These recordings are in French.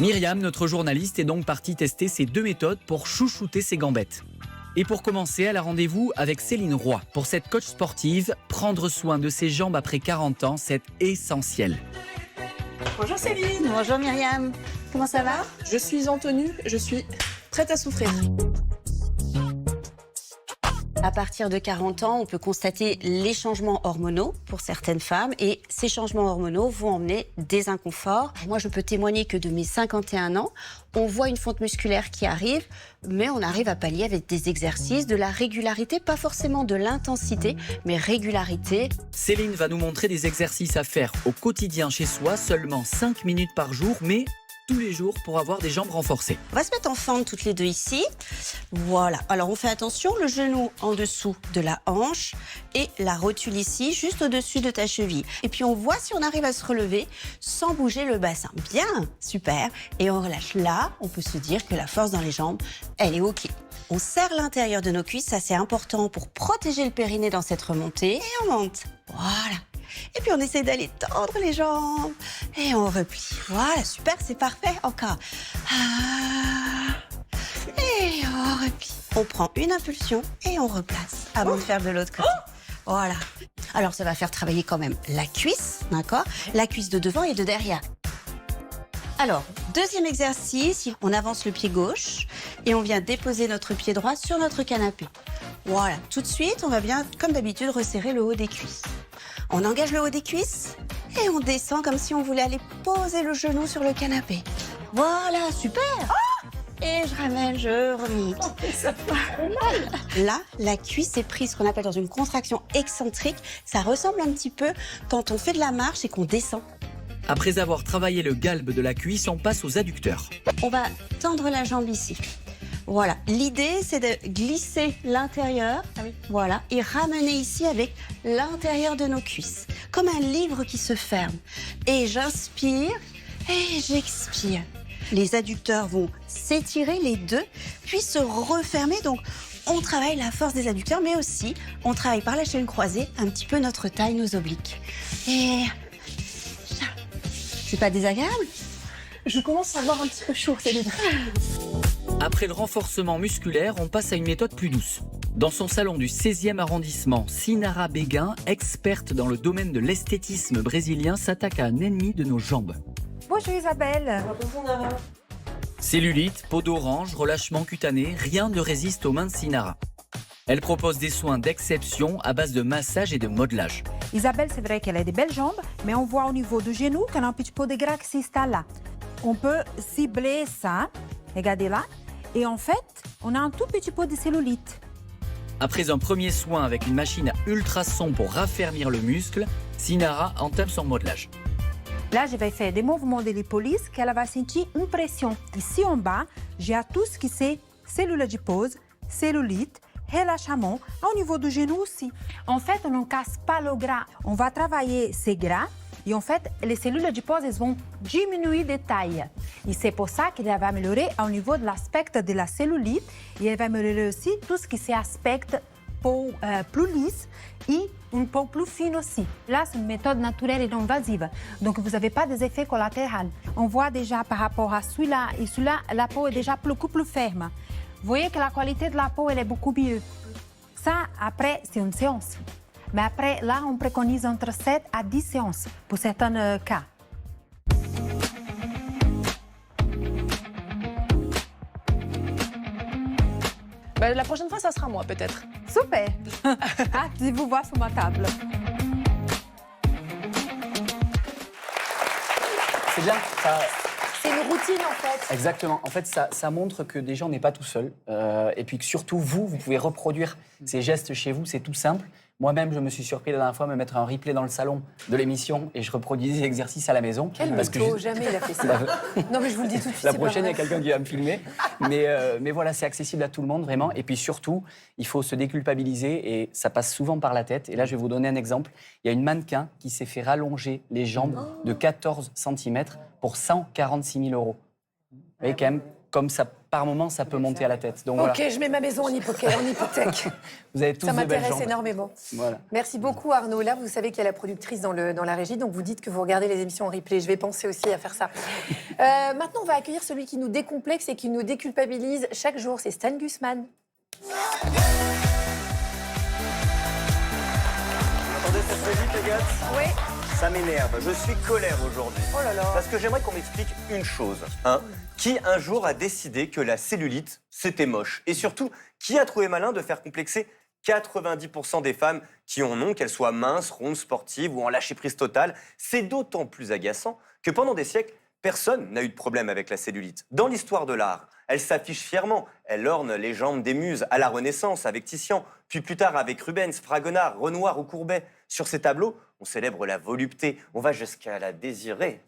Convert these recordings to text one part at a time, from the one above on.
Myriam, notre journaliste, est donc partie tester ces deux méthodes pour chouchouter ses gambettes. Et pour commencer, elle a rendez-vous avec Céline Roy. Pour cette coach sportive, prendre soin de ses jambes après 40 ans, c'est essentiel. Bonjour Céline. Bonjour Myriam, comment ça va? Je suis en tenue, je suis prête à souffrir. À partir de 40 ans, on peut constater les changements hormonaux pour certaines femmes et ces changements hormonaux vont emmener des inconforts. Moi, je peux témoigner que de mes 51 ans, on voit une fonte musculaire qui arrive, mais on arrive à pallier avec des exercices, de la régularité, pas forcément de l'intensité, mais régularité. Céline va nous montrer des exercices à faire au quotidien chez soi, seulement 5 minutes par jour, mais tous les jours pour avoir des jambes renforcées. On va se mettre en fente toutes les deux ici. Voilà. Alors, on fait attention, le genou en dessous de la hanche et la rotule ici, juste au-dessus de ta cheville. Et puis, on voit si on arrive à se relever sans bouger le bassin. Bien, super. Et on relâche là. On peut se dire que la force dans les jambes, elle est OK. On serre l'intérieur de nos cuisses, ça c'est important pour protéger le périnée dans cette remontée. Et on monte. Voilà. Et puis on essaie d'aller tendre les jambes. Et on replie. Voilà, super, c'est parfait. Encore. Et on replie. On prend une impulsion et on replace avant de faire de l'autre côté. Voilà. Alors ça va faire travailler quand même la cuisse, d'accord? La cuisse de devant et de derrière. Alors, deuxième exercice, on avance le pied gauche et on vient déposer notre pied droit sur notre canapé. Voilà, tout de suite, on va bien, comme d'habitude, resserrer le haut des cuisses. On engage le haut des cuisses et on descend comme si on voulait aller poser le genou sur le canapé. Voilà, super. Et je ramène, je remonte. Là, la cuisse est prise, ce qu'on appelle dans une contraction excentrique. Ça ressemble un petit peu quand on fait de la marche et qu'on descend. Après avoir travaillé le galbe de la cuisse, on passe aux adducteurs. On va tendre la jambe ici. Voilà. L'idée, c'est de glisser l'intérieur, voilà, et ramener ici avec l'intérieur de nos cuisses, comme un livre qui se ferme. Et j'inspire et j'expire. Les adducteurs vont s'étirer les deux, puis se refermer. Donc, on travaille la force des adducteurs, mais aussi, on travaille par la chaîne croisée un petit peu notre taille, nos obliques. Et c'est pas désagréable? Je commence à avoir un petit peu chaud, Céline. Après le renforcement musculaire, on passe à une méthode plus douce. Dans son salon du 16e arrondissement, Sinara Béguin, experte dans le domaine de l'esthétisme brésilien, s'attaque à un ennemi de nos jambes. Bonjour Isabelle. Bonjour Nara. Cellulite, peau d'orange, relâchement cutané, rien ne résiste aux mains de Sinara. Elle propose des soins d'exception à base de massage et de modelage. Isabelle, c'est vrai qu'elle a des belles jambes, mais on voit au niveau du genou qu'elle a un petit peu de gras qui s'installe là. On peut cibler ça, regardez là, et en fait, on a un tout petit peu de cellulite. Après un premier soin avec une machine à ultrasons pour raffermir le muscle, Sinara entame son modelage. Là, je vais faire des mouvements de lipolyse qu'elle va sentir une pression. Ici en bas, j'ai tout ce qui c'est cellule adipose, cellulite, relâchement, au niveau du genou aussi. En fait, on ne casse pas le gras. On va travailler ces gras et en fait, les cellules adiposes elles vont diminuer de taille. Et c'est pour ça qu'elle va améliorer au niveau de l'aspect de la cellulite et elle va améliorer aussi tout ce qui c'est aspect peau plus lisse et une peau plus fine aussi. Là, c'est une méthode naturelle et non invasive. Donc, vous n'avez pas des effets collatéraux. On voit déjà par rapport à celui-là et celui-là, la peau est déjà beaucoup plus ferme. Vous voyez que la qualité de la peau, elle est beaucoup mieux. Ça, après, c'est une séance. Mais après, là, on préconise entre 7 à 10 séances pour certains cas. Bah, la prochaine fois, ça sera moi, peut-être. Super. Ah, je vous vois sur ma table. C'est bien, ça... C'est une routine, en fait. Exactement. En fait, ça montre que déjà, on n'est pas tout seul. Et puis que surtout, vous pouvez reproduire ces gestes chez vous. C'est tout simple. Moi-même, je me suis surpris la dernière fois à me mettre un replay dans le salon de l'émission et je reproduisais l'exercice à la maison. Quel mytho, jamais il a fait ça. Non, mais je vous le dis tout de suite. La prochaine, il y a quelqu'un qui va me filmer. Mais voilà, c'est accessible à tout le monde, vraiment. Et puis surtout, il faut se déculpabiliser et ça passe souvent par la tête. Et là, je vais vous donner un exemple. Il y a une mannequin qui s'est fait rallonger les jambes de 14 cm pour 146 000 €. Vous voyez, quand même, comme ça, par moment, ça peut monter à la tête. Donc Ok, voilà, je mets ma maison en hypothèque. vous avez tous Ça de belles m'intéresse jambes. énormément. Voilà. Merci beaucoup Arnaud. Là, vous savez qu'il y a la productrice dans la régie, donc vous dites que vous regardez les émissions en replay. Je vais penser aussi à faire ça. Maintenant, on va accueillir celui qui nous décomplexe et qui nous déculpabilise chaque jour. C'est Stan Gusman. Attendez cette musique, les gars. Oui. Ça m'énerve. Je suis colère aujourd'hui. Oh là là. Parce que j'aimerais qu'on m'explique une chose. Qui un jour a décidé que la cellulite, c'était moche? Et surtout, qui a trouvé malin de faire complexer 90% des femmes qui en ont, qu'elles soient minces, rondes, sportives ou en lâcher-prise totale? C'est d'autant plus agaçant que pendant des siècles, personne n'a eu de problème avec la cellulite. Dans l'histoire de l'art, elle s'affiche fièrement. Elle orne les jambes des muses à la Renaissance avec Titian, puis plus tard avec Rubens, Fragonard, Renoir ou Courbet. Sur ces tableaux, on célèbre la volupté, on va jusqu'à la désirer.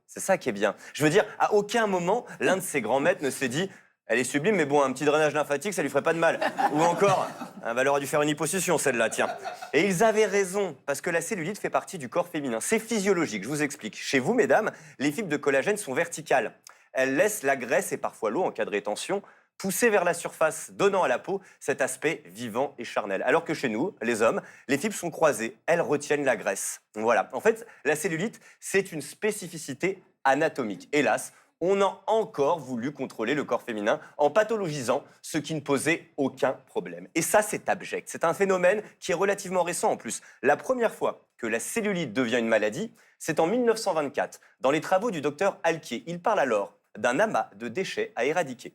C'est ça qui est bien. Je veux dire, à aucun moment, l'un de ses grands maîtres ne s'est dit « Elle est sublime, mais bon, un petit drainage lymphatique, ça lui ferait pas de mal. » Ou encore « Elle aurait dû faire une hyposuction, celle-là, tiens. » Et ils avaient raison, parce que la cellulite fait partie du corps féminin. C'est physiologique, je vous explique. Chez vous, mesdames, les fibres de collagène sont verticales. Elles laissent la graisse et parfois l'eau en cas de rétention pousser vers la surface, donnant à la peau cet aspect vivant et charnel. Alors que chez nous, les hommes, les fibres sont croisées, elles retiennent la graisse. Voilà. En fait, la cellulite, c'est une spécificité anatomique. Hélas, on a encore voulu contrôler le corps féminin en pathologisant ce qui ne posait aucun problème. Et ça, c'est abject. C'est un phénomène qui est relativement récent en plus. La première fois que la cellulite devient une maladie, c'est en 1924, dans les travaux du docteur Alquier. Il parle alors d'un amas de déchets à éradiquer.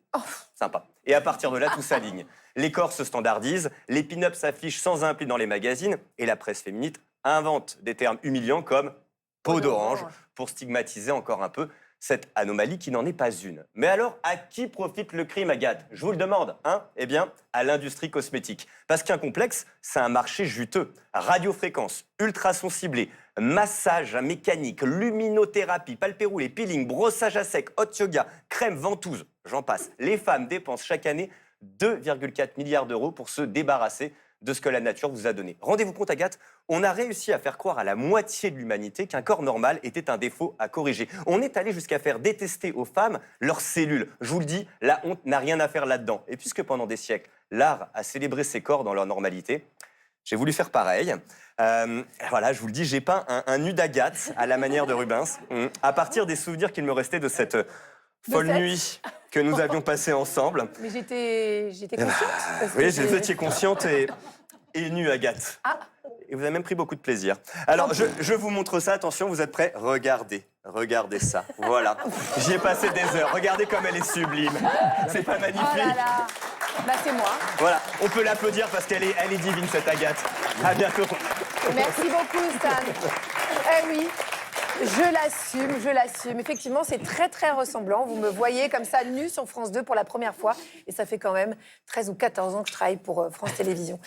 Sympa. Et à partir de là, tout s'aligne. Les corps se standardisent, les pin-ups s'affichent sans un pli dans les magazines, et la presse féminine invente des termes humiliants comme « peau d'orange » pour stigmatiser encore un peu cette anomalie qui n'en est pas une. Mais alors, à qui profite le crime, Agathe? Je vous le demande, hein? Eh bien, à l'industrie cosmétique. Parce qu'un complexe, c'est un marché juteux. Radiofréquence, ultrasons ciblés, massage mécanique, luminothérapie, palpéroulé, peeling, brossage à sec, hot yoga, crème, ventouse, j'en passe. Les femmes dépensent chaque année 2,4 milliards d'euros pour se débarrasser de ce que la nature vous a donné. Rendez-vous compte, Agathe, on a réussi à faire croire à la moitié de l'humanité qu'un corps normal était un défaut à corriger. On est allé jusqu'à faire détester aux femmes leurs cellules. Je vous le dis, la honte n'a rien à faire là-dedans. Et puisque pendant des siècles, l'art a célébré ces corps dans leur normalité, j'ai voulu faire pareil. Voilà, je vous le dis, j'ai peint un nu d'Agathe à la manière de Rubens, à partir des souvenirs qu'il me restait de cette folle nuit que nous avions passée ensemble. Mais j'étais consciente. Parce que Oui, vous étiez consciente et nue, Agathe. Et vous avez même pris beaucoup de plaisir. Alors, je vous montre ça. Attention, vous êtes prêts? Regardez. Regardez ça. Voilà. J'y ai passé des heures. Regardez comme elle est sublime. C'est pas magnifique? Oh là là. Bah, c'est moi. Voilà. On peut l'applaudir parce qu'elle est divine, cette Agathe. À bientôt. Merci beaucoup, Stan. Eh oui. Je l'assume. Effectivement, c'est très, très ressemblant. Vous me voyez comme ça, nue sur France 2 pour la première fois. Et ça fait quand même 13 ou 14 ans que je travaille pour France Télévisions.